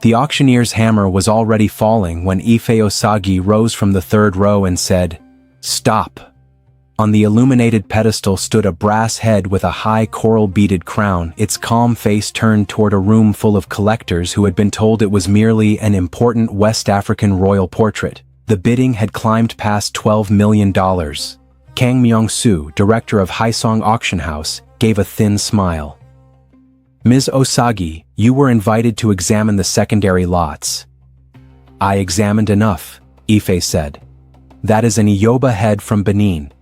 The auctioneer's hammer was already falling when Efe Osagie rose from the third row and said, "Stop." On the illuminated pedestal stood a brass head with a high coral-beaded crown, its calm face turned toward a room full of collectors who had been told it was merely an important West African royal portrait. The bidding had climbed past $12 million. Kang Myung-soo, director of Haesong Auction House, gave a thin smile. "Ms. Osagie, you were invited to examine the secondary lots." "I examined enough," Efe said. "That is an Iyoba head from Benin.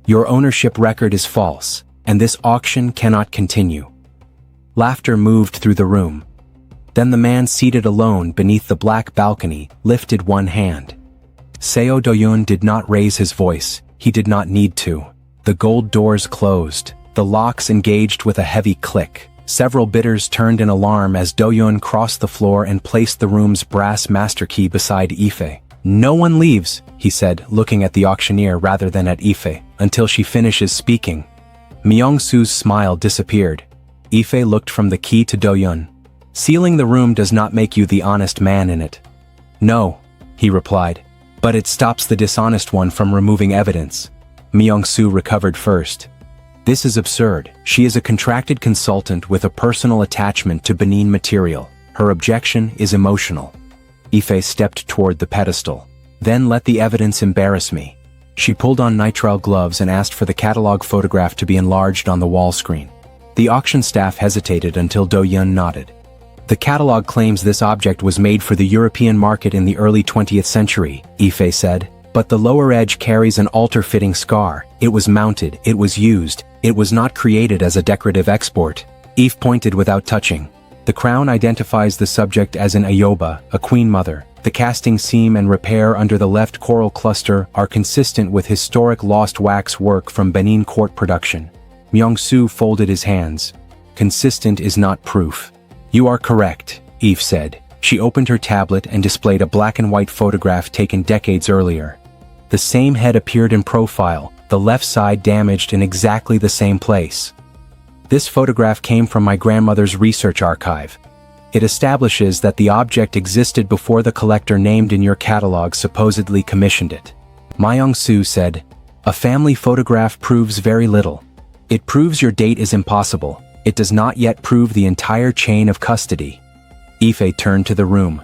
Your ownership record is false, and this auction cannot continue." Laughter moved through the room. Then the man seated alone beneath the black balcony lifted one hand. Seo Do-yun did not raise his voice. He did not need to. The gold doors closed. The locks engaged with a heavy click. Several bidders turned in alarm as Do-yun crossed the floor and placed the room's brass master key beside Efe. "No one leaves," he said, looking at the auctioneer rather than at Efe, "until she finishes speaking." Myung-soo's smile disappeared. Efe looked from the key to Do-yun. "Sealing the room does not make you the honest man in it." "No," he replied. "But it stops the dishonest one from removing evidence." Myung-soo recovered first. "This is absurd. She is a contracted consultant with a personal attachment to Benin material. Her objection is emotional." Efe stepped toward the pedestal. "Then let the evidence embarrass me." She pulled on nitrile gloves and asked for the catalog photograph to be enlarged on the wall screen. The auction staff hesitated until Do-yun nodded. "The catalog claims this object was made for the European market in the early 20th century, Efe said. "But the lower edge carries an altar-fitting scar. It was mounted, it was used, it was not created as a decorative export." Efe pointed without touching. "The crown identifies the subject as an Iyoba, a Queen Mother. The casting seam and repair under the left coral cluster are consistent with historic lost wax work from Benin court production." Myung-soo folded his hands. "Consistent is not proof." "You are correct," Efe said. She opened her tablet and displayed a black and white photograph taken decades earlier. The same head appeared in profile, the left side damaged in exactly the same place. "This photograph came from my grandmother's research archive. It establishes that the object existed before the collector named in your catalog supposedly commissioned it." Myung-soo said, "A family photograph proves very little. It proves your date is impossible. It does not yet prove the entire chain of custody." Efe turned to the room.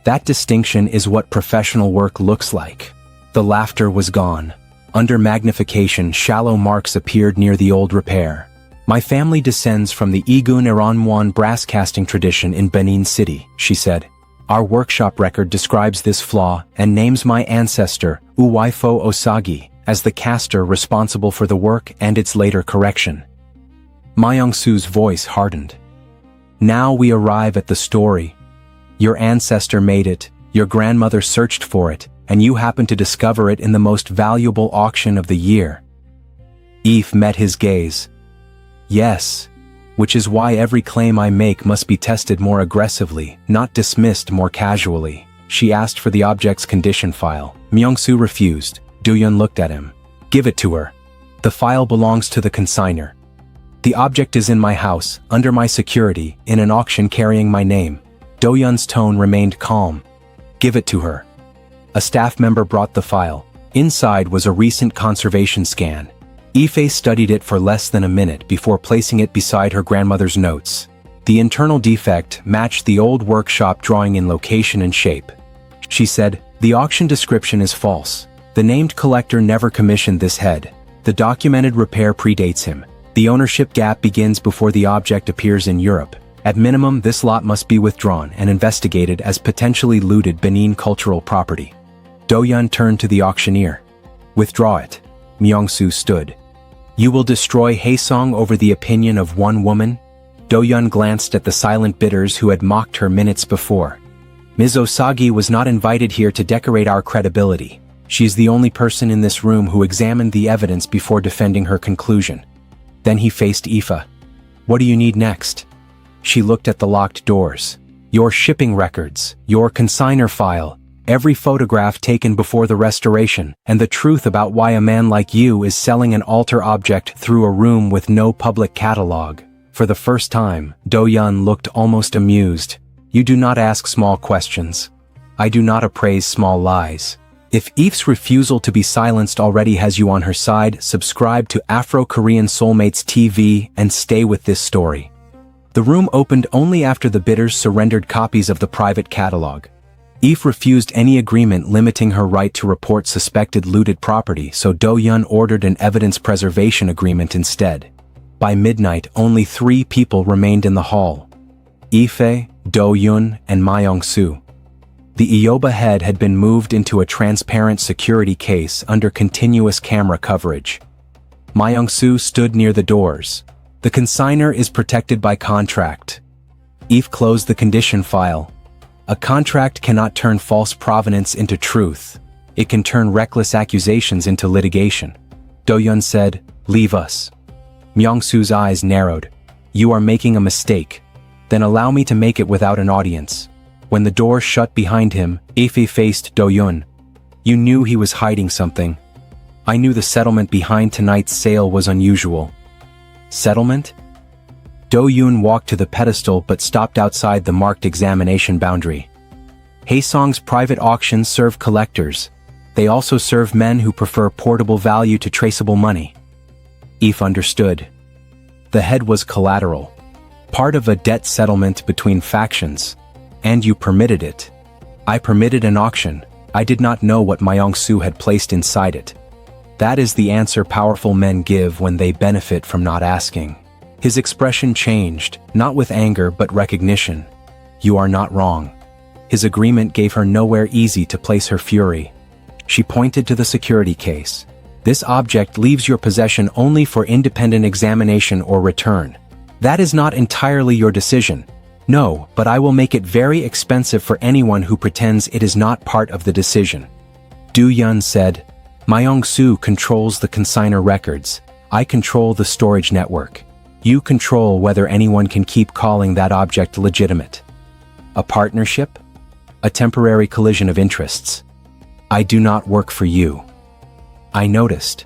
"That distinction is what professional work looks like." The laughter was gone. Under magnification, shallow marks appeared near the old repair. "My family descends from the Igun Iranmuan brass casting tradition in Benin City," she said. "Our workshop record describes this flaw and names my ancestor, Efe Osagie, as the caster responsible for the work and its later correction." Myung-soo's voice hardened. "Now we arrive at the story. Your ancestor made it, your grandmother searched for it, and you happen to discover it in the most valuable auction of the year." Efe met his gaze. "Yes, which is why every claim I make must be tested more aggressively, not dismissed more casually." She asked for the object's condition file. Myung-soo refused. Do-yun looked at him. "Give it to her. The file belongs to the consignor. The object is in my house, under my security, in an auction carrying my name." Do-yun's tone remained calm. "Give it to her." A staff member brought the file. Inside was a recent conservation scan. Efe studied it for less than a minute before placing it beside her grandmother's notes. The internal defect matched the old workshop drawing in location and shape. She said, "The auction description is false. The named collector never commissioned this head. The documented repair predates him. The ownership gap begins before the object appears in Europe. At minimum, this lot must be withdrawn and investigated as potentially looted Benin cultural property." Do-yun turned to the auctioneer. "Withdraw it." Myung-soo stood. "You will destroy Haesong over the opinion of one woman?" Do-yun glanced at the silent bidders who had mocked her minutes before. "Ms. Osagie was not invited here to decorate our credibility. She is the only person in this room who examined the evidence before defending her conclusion." Then he faced Efe. "What do you need next?" She looked at the locked doors. "Your shipping records, your consignor file, every photograph taken before the restoration, and the truth about why a man like you is selling an altar object through a room with no public catalog." For the first time, Do-yun looked almost amused. You do not ask small questions. I do not appraise small lies. If Efe's refusal to be silenced already has you on her side, subscribe to Afro-Korean Soulmates TV and stay with this story. The room opened only after the bidders surrendered copies of the private catalog. Efe refused any agreement limiting her right to report suspected looted property, so Do-yun ordered an evidence preservation agreement instead. By midnight, only 3 people remained in the hall: Efe, Do-yun, and Myung-soo. The Iyoba head had been moved into a transparent security case under continuous camera coverage. Myung-soo stood near the doors. The consignor is protected by contract. Efe closed the condition file. A contract cannot turn false provenance into truth. It can turn reckless accusations into litigation. Do-yun said, "Leave us." Myung-soo's eyes narrowed. "You are making a mistake. Then allow me to make it without an audience." When the door shut behind him, Efe faced Do-yun. "You knew he was hiding something. I knew the settlement behind tonight's sale was unusual." "Settlement?" Do-yun walked to the pedestal but stopped outside the marked examination boundary. Haesong's private auctions serve collectors. They also serve men who prefer portable value to traceable money. Efe understood. The head was collateral. Part of a debt settlement between factions. And you permitted it. I permitted an auction. I did not know what Myung-soo had placed inside it. That is the answer powerful men give when they benefit from not asking. His expression changed, not with anger but recognition. "You are not wrong." His agreement gave her nowhere easy to place her fury. She pointed to the security case. "This object leaves your possession only for independent examination or return. That is not entirely your decision. No, but I will make it very expensive for anyone who pretends it is not part of the decision." Do-yun said, "Myung-soo controls the consignor records. I control the storage network. You control whether anyone can keep calling that object legitimate. A partnership? A temporary collision of interests. I do not work for you." I noticed.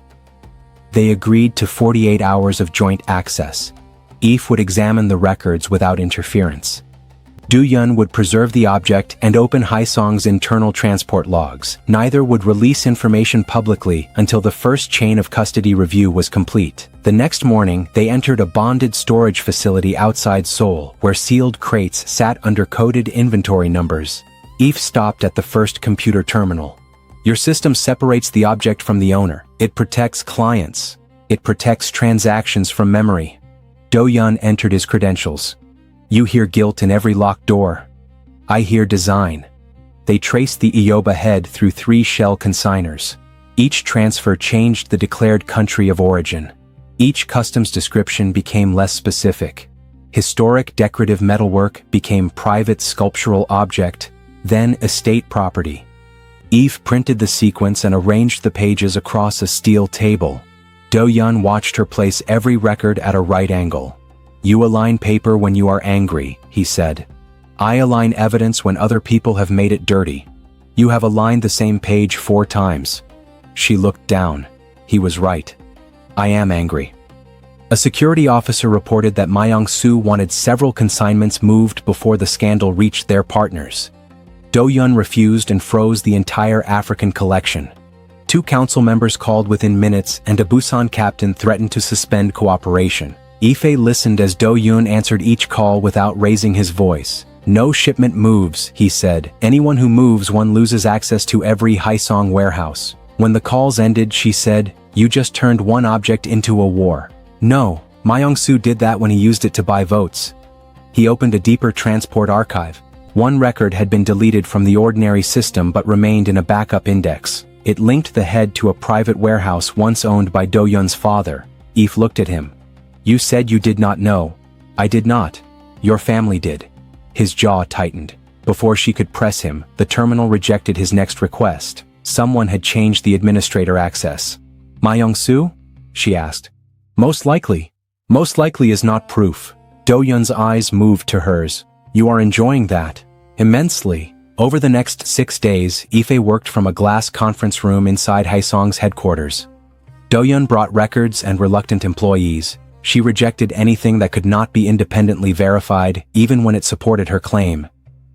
They agreed to 48 hours of joint access. Efe would examine the records without interference. Do-yun would preserve the object and open Haesong's internal transport logs. Neither would release information publicly until the first chain of custody review was complete. The next morning, they entered a bonded storage facility outside Seoul, where sealed crates sat under coded inventory numbers. Efe stopped at the first computer terminal. "Your system separates the object from the owner. It protects clients. It protects transactions from memory." Do-yun entered his credentials. "You hear guilt in every locked door. I hear design." They traced the Iyoba head through 3 shell consignors. Each transfer changed the declared country of origin. Each customs description became less specific. Historic decorative metalwork became private sculptural object, then estate property. Efe printed the sequence and arranged the pages across a steel table. Do-yun watched her place every record at a right angle. "You align paper when you are angry," he said. "I align evidence when other people have made it dirty. You have aligned the same page 4 times. She looked down. He was right. "I am angry." A security officer reported that Myung-soo wanted several consignments moved before the scandal reached their partners. Do-yun refused and froze the entire African collection. 2 council members called within minutes and a Busan captain threatened to suspend cooperation. Efe listened as Do-yun answered each call without raising his voice. "No shipment moves," he said. "Anyone who moves one loses access to every Haesong warehouse." When the calls ended, she said, "You just turned one object into a war." "No, Myung-soo did that when he used it to buy votes." He opened a deeper transport archive. One record had been deleted from the ordinary system but remained in a backup index. It linked the head to a private warehouse once owned by Do-yun's father. Efe looked at him. "You said you did not know." "I did not. Your family did." His jaw tightened. Before she could press him, the terminal rejected his next request. Someone had changed the administrator access. "Myung-soo?" she asked. Most likely is not proof." Do-yun's eyes moved to hers. "You are enjoying that?" "Immensely." Over the next 6 days, Efe worked from a glass conference room inside Haesong's headquarters. Do-yun brought records and reluctant employees. She rejected anything that could not be independently verified, even when it supported her claim.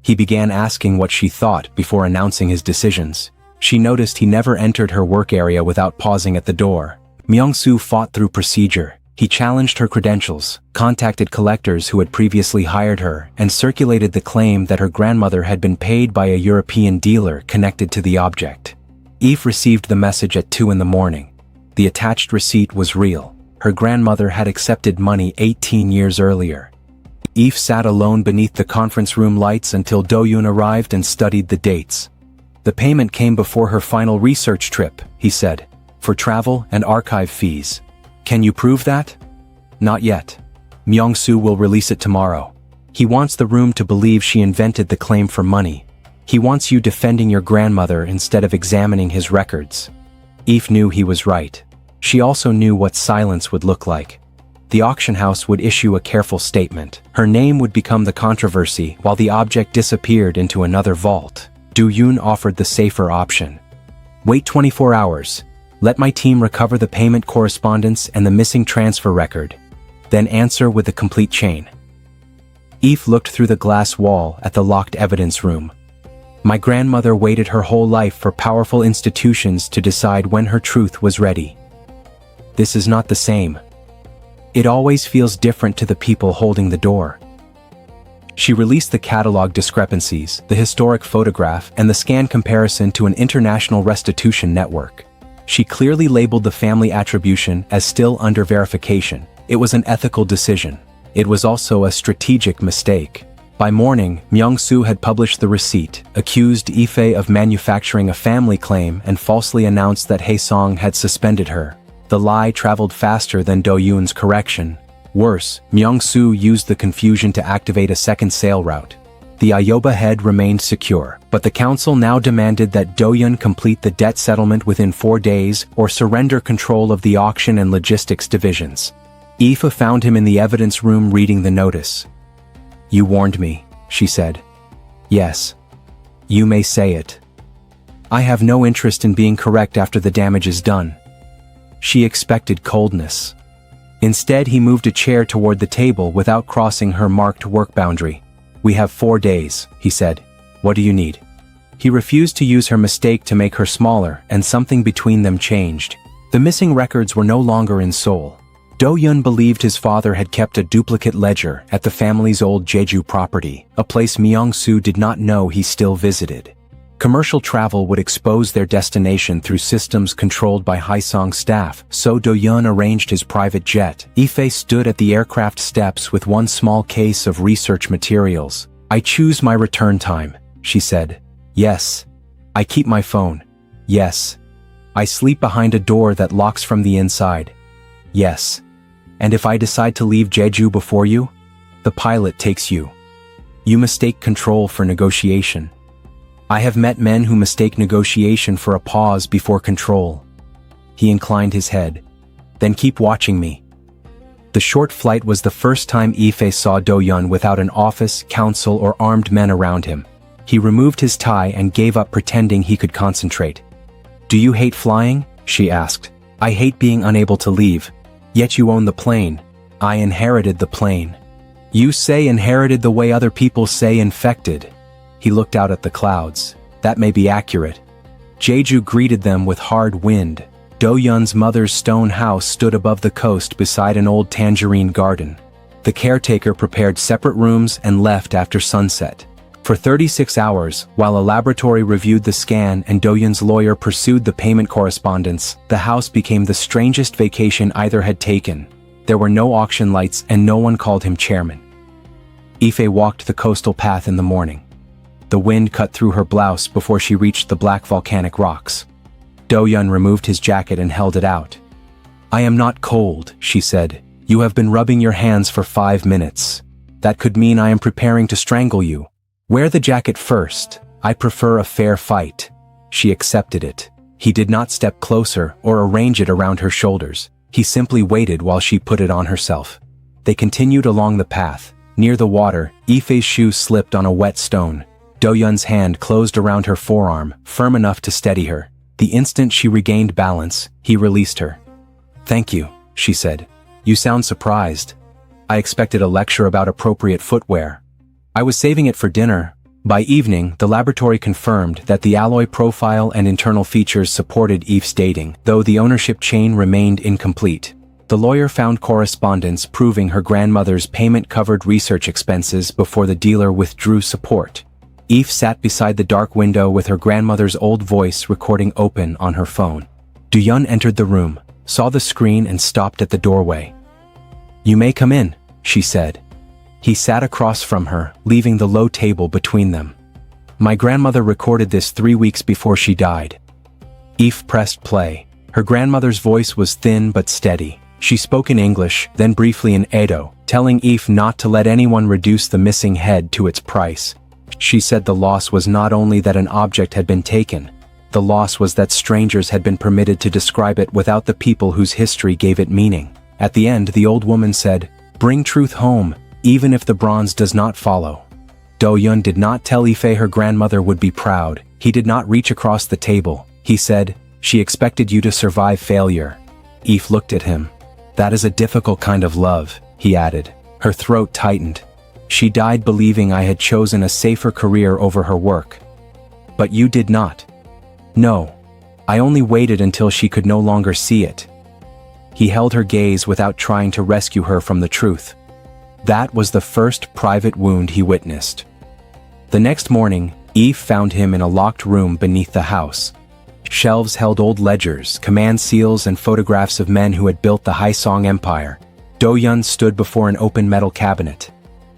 He began asking what she thought before announcing his decisions. She noticed he never entered her work area without pausing at the door. Myung-soo fought through procedure. He challenged her credentials, contacted collectors who had previously hired her, and circulated the claim that her grandmother had been paid by a European dealer connected to the object. Eve received the message at 2 in the morning. The attached receipt was real. Her grandmother had accepted money 18 years earlier. Eve sat alone beneath the conference room lights until Do-yun arrived and studied the dates. The payment came before her final research trip, he said, for travel and archive fees. Can you prove that? Not yet. Myung-soo will release it tomorrow. He wants the room to believe she invented the claim for money. He wants you defending your grandmother instead of examining his records. Eve knew he was right. She also knew what silence would look like. The auction house would issue a careful statement. Her name would become the controversy while the object disappeared into another vault. Do-yun offered the safer option. Wait 24 hours. Let my team recover the payment correspondence and the missing transfer record. Then answer with the complete chain. Eve looked through the glass wall at the locked evidence room. My grandmother waited her whole life for powerful institutions to decide when her truth was ready. This is not the same. It always feels different to the people holding the door. She released the catalog discrepancies, the historic photograph, and the scan comparison to an international restitution network. She clearly labeled the family attribution as still under verification. It was an ethical decision. It was also a strategic mistake. By morning, Myung-soo had published the receipt, accused Ife of manufacturing a family claim, and falsely announced that Haesong had suspended her. The lie traveled faster than Do-yun's correction. Worse, Myung-soo used the confusion to activate a second sale route. The Iyoba head remained secure, but the council now demanded that Do-yun complete the debt settlement within 4 days or surrender control of the auction and logistics divisions. Aoife found him in the evidence room reading the notice. "You warned me," she said. "Yes. You may say it. I have no interest in being correct after the damage is done." She expected coldness. Instead, he moved a chair toward the table without crossing her marked work boundary. "We have 4 days," he said. "What do you need?" He refused to use her mistake to make her smaller, and something between them changed. The missing records were no longer in Seoul. Do-yun believed his father had kept a duplicate ledger at the family's old Jeju property, a place Myung-soo did not know he still visited. Commercial travel would expose their destination through systems controlled by Haesong staff, so Do-yun arranged his private jet. Ife stood at the aircraft steps with one small case of research materials. "I choose my return time," she said. "Yes. I keep my phone. Yes. I sleep behind a door that locks from the inside. Yes. And if I decide to leave Jeju before you, the pilot takes you. You mistake control for negotiation. I have met men who mistake negotiation for a pause before control." He inclined his head. "Then keep watching me." The short flight was the first time Ife saw Do-yun without an office, council, or armed men around him. He removed his tie and gave up pretending he could concentrate. "Do you hate flying?" she asked. "I hate being unable to leave. Yet you own the plane." "I inherited the plane." "You say inherited the way other people say infected." He looked out at the clouds. "That may be accurate." Jeju greeted them with hard wind. Do-yun's mother's stone house stood above the coast beside an old tangerine garden. The caretaker prepared separate rooms and left after sunset. For 36 hours, while a laboratory reviewed the scan and Do-yun's lawyer pursued the payment correspondence, the house became the strangest vacation either had taken. There were no auction lights and no one called him chairman. Ife walked the coastal path in the morning. The wind cut through her blouse before she reached the black volcanic rocks. Do-yun removed his jacket and held it out. "I am not cold," she said. "You have been rubbing your hands for 5 minutes. That could mean I am preparing to strangle you. Wear the jacket first. I prefer a fair fight." She accepted it. He did not step closer or arrange it around her shoulders. He simply waited while she put it on herself. They continued along the path. Near the water, Ife's shoe slipped on a wet stone. Do-yun's hand closed around her forearm, firm enough to steady her. The instant she regained balance, he released her. "Thank you," she said. "You sound surprised. I expected a lecture about appropriate footwear. I was saving it for dinner, By evening, the laboratory confirmed that the alloy profile and internal features supported Efe's dating, though the ownership chain remained incomplete. The lawyer found correspondence proving her grandmother's payment covered research expenses before the dealer withdrew support. Efe sat beside the dark window with her grandmother's old voice recording open on her phone. Do-yun entered the room, saw the screen and stopped at the doorway. "You may come in," she said. He sat across from her, leaving the low table between them. "My grandmother recorded this 3 weeks before she died." Efe pressed play. Her grandmother's voice was thin but steady. She spoke in English, then briefly in Edo, telling Efe not to let anyone reduce the missing head to its price. She said the loss was not only that an object had been taken, the loss was that strangers had been permitted to describe it without the people whose history gave it meaning. At the end, the old woman said, "Bring truth home, even if the bronze does not follow." Do-yun did not tell Efe her grandmother would be proud. He did not reach across the table. He said, "She expected you to survive failure." Efe looked at him. "That is a difficult kind of love," he added. Her throat tightened. "She died believing I had chosen a safer career over her work. But you did not." "No. I only waited until she could no longer see it." He held her gaze without trying to rescue her from the truth. That was the first private wound he witnessed. The next morning, Efe found him in a locked room beneath the house. Shelves held old ledgers, command seals and photographs of men who had built the Haesong Empire. Do-yun stood before an open metal cabinet.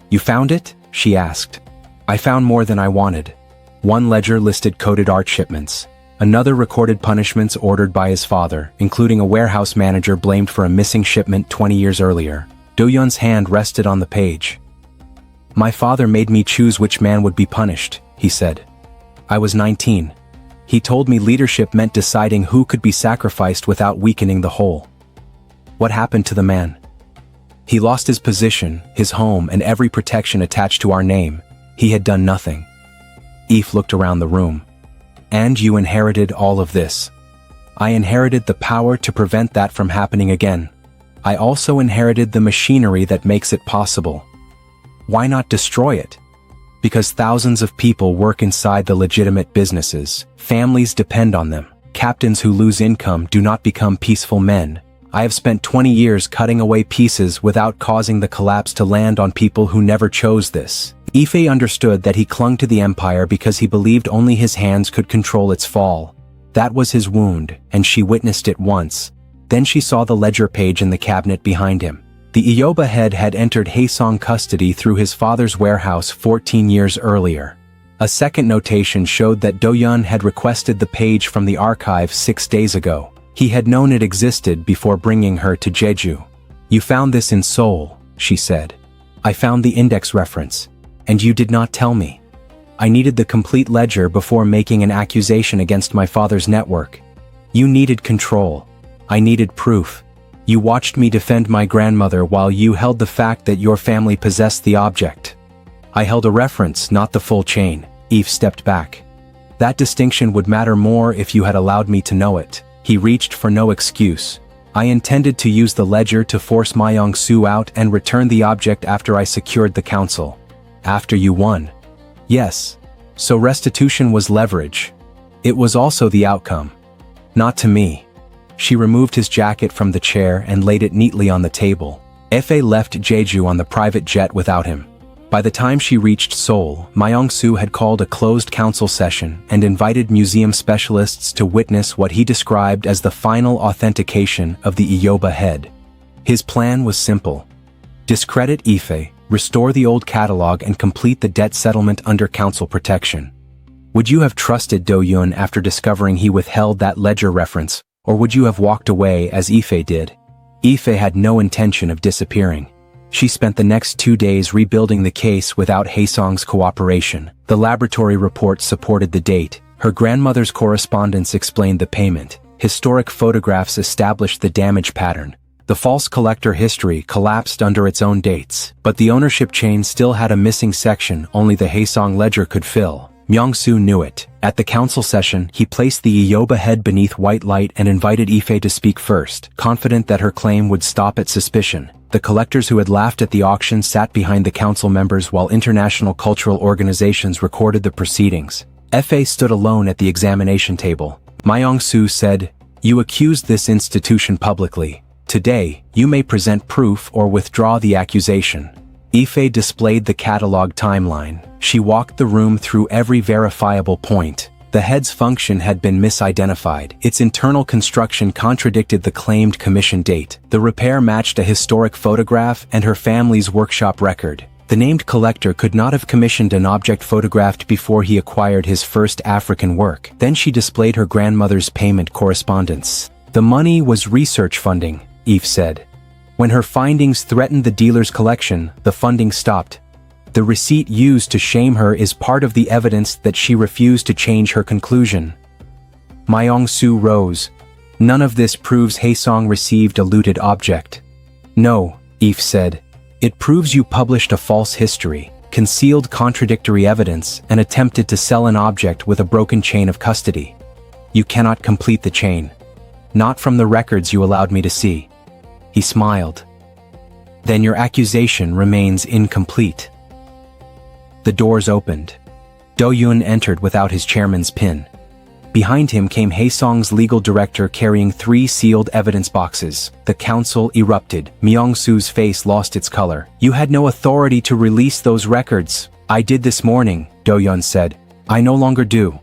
"You found it?" she asked. "I found more than I wanted." One ledger listed coded art shipments. Another recorded punishments ordered by his father, including a warehouse manager blamed for a missing shipment 20 years earlier. Do-yun's hand rested on the page. "My father made me choose which man would be punished," he said. "I was 19. He told me leadership meant deciding who could be sacrificed without weakening the whole." "What happened to the man?" "He lost his position, his home, and every protection attached to our name. He had done nothing." Efe looked around the room. "And you inherited all of this." "I inherited the power to prevent that from happening again. I also inherited the machinery that makes it possible." "Why not destroy it?" "Because thousands of people work inside the legitimate businesses. Families depend on them. Captains who lose income do not become peaceful men. I have spent 20 years cutting away pieces without causing the collapse to land on people who never chose this." Efe understood that he clung to the empire because he believed only his hands could control its fall. That was his wound, and she witnessed it once. Then she saw the ledger page in the cabinet behind him. The Iyoba head had entered Haesong custody through his father's warehouse 14 years earlier. A second notation showed that Do-yun had requested the page from the archive 6 days ago. He had known it existed before bringing her to Jeju. "You found this in Seoul," she said. "I found the index reference. And you did not tell me. I needed the complete ledger before making an accusation against my father's network. You needed control. I needed proof. You watched me defend my grandmother while you held the fact that your family possessed the object. I held a reference, not the full chain." Efe stepped back. "That distinction would matter more if you had allowed me to know it." He reached for no excuse. "I intended to use the ledger to force Myung-soo out and return the object after I secured the council." "After you won?" "Yes. So restitution was leverage. It was also the outcome. Not to me." She removed his jacket from the chair and laid it neatly on the table. Efe left Jeju on the private jet without him. By the time she reached Seoul, Myung-soo had called a closed council session and invited museum specialists to witness what he described as the final authentication of the Iyoba head. His plan was simple. Discredit Efe, restore the old catalog and complete the debt settlement under council protection. Would you have trusted Do-yun after discovering he withheld that ledger reference, or would you have walked away as Efe did? Efe had no intention of disappearing. She spent the next 2 days rebuilding the case without Haesong's cooperation. The laboratory report supported the date. Her grandmother's correspondence explained the payment. Historic photographs established the damage pattern. The false collector history collapsed under its own dates, but the ownership chain still had a missing section only the Haesong ledger could fill. Myung-soo knew it. At the council session, he placed the Iyoba head beneath white light and invited Efe to speak first, confident that her claim would stop at suspicion. The collectors who had laughed at the auction sat behind the council members while international cultural organizations recorded the proceedings. Efe stood alone at the examination table. Myung-soo said, "You accused this institution publicly. Today, you may present proof or withdraw the accusation." Efe displayed the catalog timeline. She walked the room through every verifiable point. The head's function had been misidentified. Its internal construction contradicted the claimed commission date. The repair matched a historic photograph and her family's workshop record. The named collector could not have commissioned an object photographed before he acquired his first African work. Then she displayed her grandmother's payment correspondence. "The money was research funding," Efe said. "When her findings threatened the dealer's collection, the funding stopped. The receipt used to shame her is part of the evidence that she refused to change her conclusion." Myung-soo rose. "None of this proves Haesong received a looted object." "No," Efe said. "It proves you published a false history, concealed contradictory evidence, and attempted to sell an object with a broken chain of custody. You cannot complete the chain. Not from the records you allowed me to see." He smiled. "Then your accusation remains incomplete." The doors opened. Do-yun entered without his chairman's pin. Behind him came Haesong's legal director carrying 3 sealed evidence boxes. The council erupted. Myung-soo's face lost its color. "You had no authority to release those records." "I did this morning," Do-yun said. "I no longer do."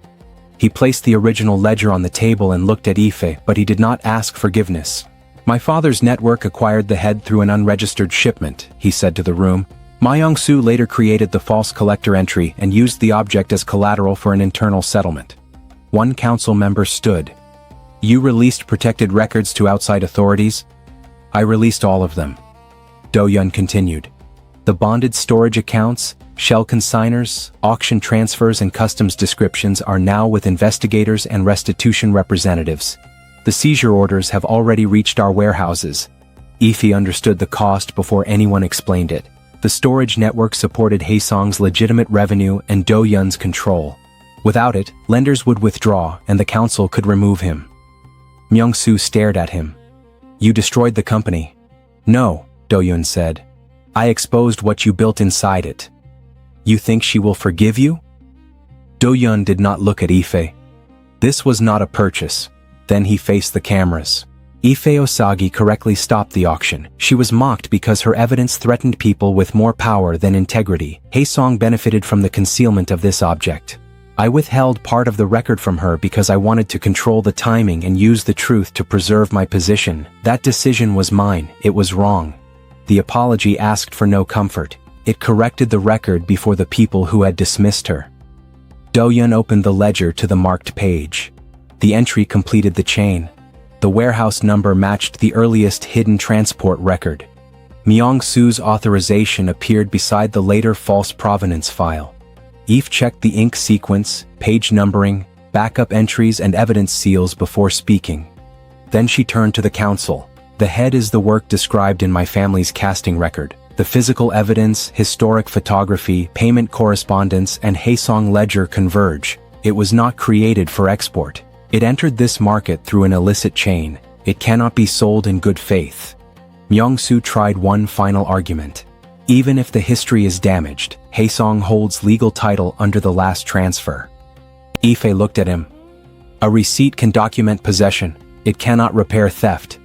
He placed the original ledger on the table and looked at Efe, but he did not ask forgiveness. "My father's network acquired the head through an unregistered shipment," he said to the room. Myung-soo later created the false collector entry and used the object as collateral for an internal settlement. One council member stood. "You released protected records to outside authorities?" "I released all of them." Do-yun continued. "The bonded storage accounts, shell consigners, auction transfers and customs descriptions are now with investigators and restitution representatives. The seizure orders have already reached our warehouses." Efe understood the cost before anyone explained it. The storage network supported Haesong's legitimate revenue and Do-yun's control. Without it, lenders would withdraw and the council could remove him. Myung-soo stared at him. "You destroyed the company." "No," Do-yun said. "I exposed what you built inside it." "You think she will forgive you?" Do-yun did not look at Efe. This was not a purchase. Then he faced the cameras. Efe Osagie correctly stopped the auction. She was mocked because her evidence threatened people with more power than integrity. Haesong benefited from the concealment of this object. I withheld part of the record from her because I wanted to control the timing and use the truth to preserve my position. That decision was mine. It was wrong. The apology asked for no comfort. It corrected the record before the people who had dismissed her. Do-yun opened the ledger to the marked page. The entry completed the chain. The warehouse number matched the earliest hidden transport record. Myung-soo's authorization appeared beside the later false provenance file. Efe checked the ink sequence, page numbering, backup entries and evidence seals before speaking. Then she turned to the council. "The head is the work described in my family's casting record. The physical evidence, historic photography, payment correspondence, and Haesong ledger converge. It was not created for export. It entered this market through an illicit chain. It cannot be sold in good faith." Myung-soo tried one final argument. "Even if the history is damaged, Haesong holds legal title under the last transfer." Efe looked at him. "A receipt can document possession. It cannot repair theft."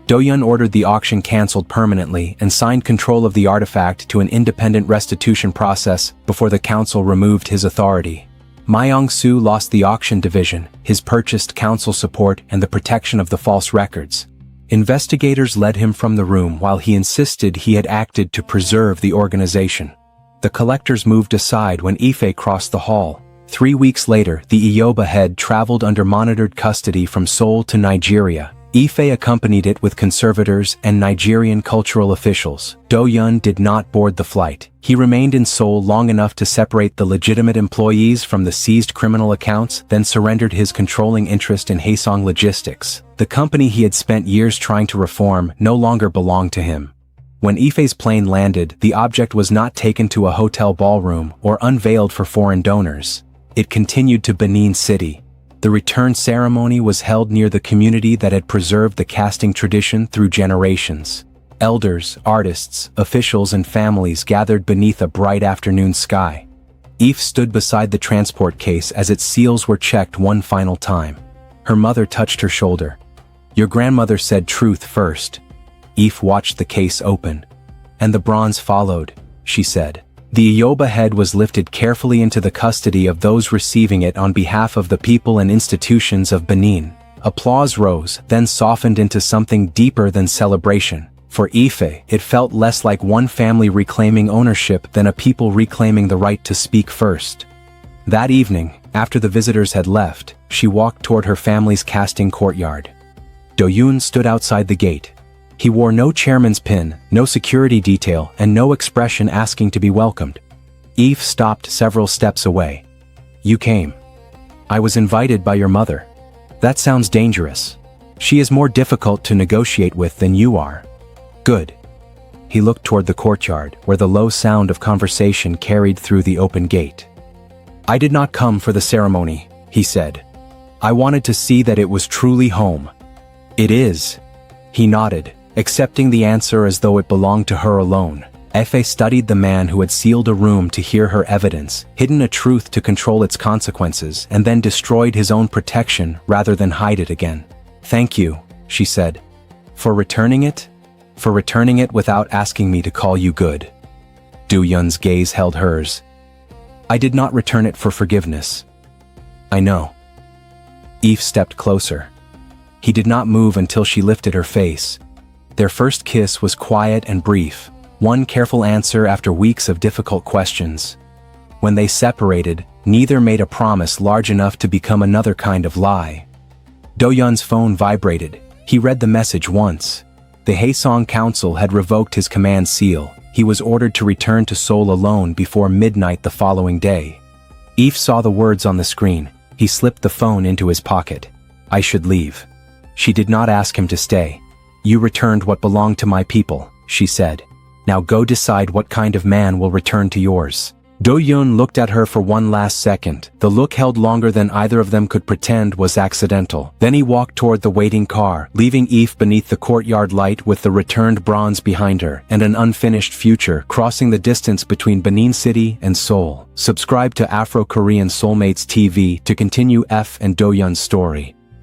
Do-yun ordered the auction cancelled permanently and signed control of the artifact to an independent restitution process before the council removed his authority. Myung-soo lost the auction division, his purchased council support and the protection of the false records. Investigators led him from the room while he insisted he had acted to preserve the organization. The collectors moved aside when Efe crossed the hall. 3 weeks later, the Iyoba head traveled under monitored custody from Seoul to Nigeria. Efe accompanied it with conservators and Nigerian cultural officials. Do-yun did not board the flight. He remained in Seoul long enough to separate the legitimate employees from the seized criminal accounts, then surrendered his controlling interest in Haesong Logistics. The company he had spent years trying to reform no longer belonged to him. When Ife's plane landed, the object was not taken to a hotel ballroom or unveiled for foreign donors. It continued to Benin City. The return ceremony was held near the community that had preserved the casting tradition through generations. Elders, artists, officials and families gathered beneath a bright afternoon sky. Efe stood beside the transport case as its seals were checked one final time. Her mother touched her shoulder. "Your grandmother said truth first." Efe watched the case open. "And the bronze followed," she said. The Iyoba head was lifted carefully into the custody of those receiving it on behalf of the people and institutions of Benin. Applause rose, then softened into something deeper than celebration. For Efe, it felt less like one family reclaiming ownership than a people reclaiming the right to speak first. That evening, after the visitors had left, she walked toward her family's casting courtyard. Do-yun stood outside the gate. He wore no chairman's pin, no security detail, and no expression asking to be welcomed. Efe stopped several steps away. "You came. I was invited by your mother. That sounds dangerous. She is more difficult to negotiate with than you are." "Good." He looked toward the courtyard, where the low sound of conversation carried through the open gate. "I did not come for the ceremony," he said. "I wanted to see that it was truly home." "It is." He nodded, accepting the answer as though it belonged to her alone. Efe studied the man who had sealed a room to hear her evidence, hidden a truth to control its consequences, and then destroyed his own protection rather than hide it again. "Thank you," she said. "For returning it? For returning it without asking me to call you good." Do-yun's gaze held hers. "I did not return it for forgiveness." "I know." Efe stepped closer. He did not move until she lifted her face. Their first kiss was quiet and brief, one careful answer after weeks of difficult questions. When they separated, neither made a promise large enough to become another kind of lie. Do-yun's phone vibrated. He read the message once. The Haesong Council had revoked his command seal. He was ordered to return to Seoul alone before midnight the following day. Efe saw the words on the screen. He slipped the phone into his pocket. "I should leave." She did not ask him to stay. "You returned what belonged to my people," she said. "Now go decide what kind of man will return to yours." Do-yun looked at her for one last second. The look held longer than either of them could pretend was accidental. Then he walked toward the waiting car, leaving Efe beneath the courtyard light with the returned bronze behind her and an unfinished future crossing the distance between Benin City and Seoul. Subscribe to Afro Korean Soulmates TV to continue Efe and Do-yun's story.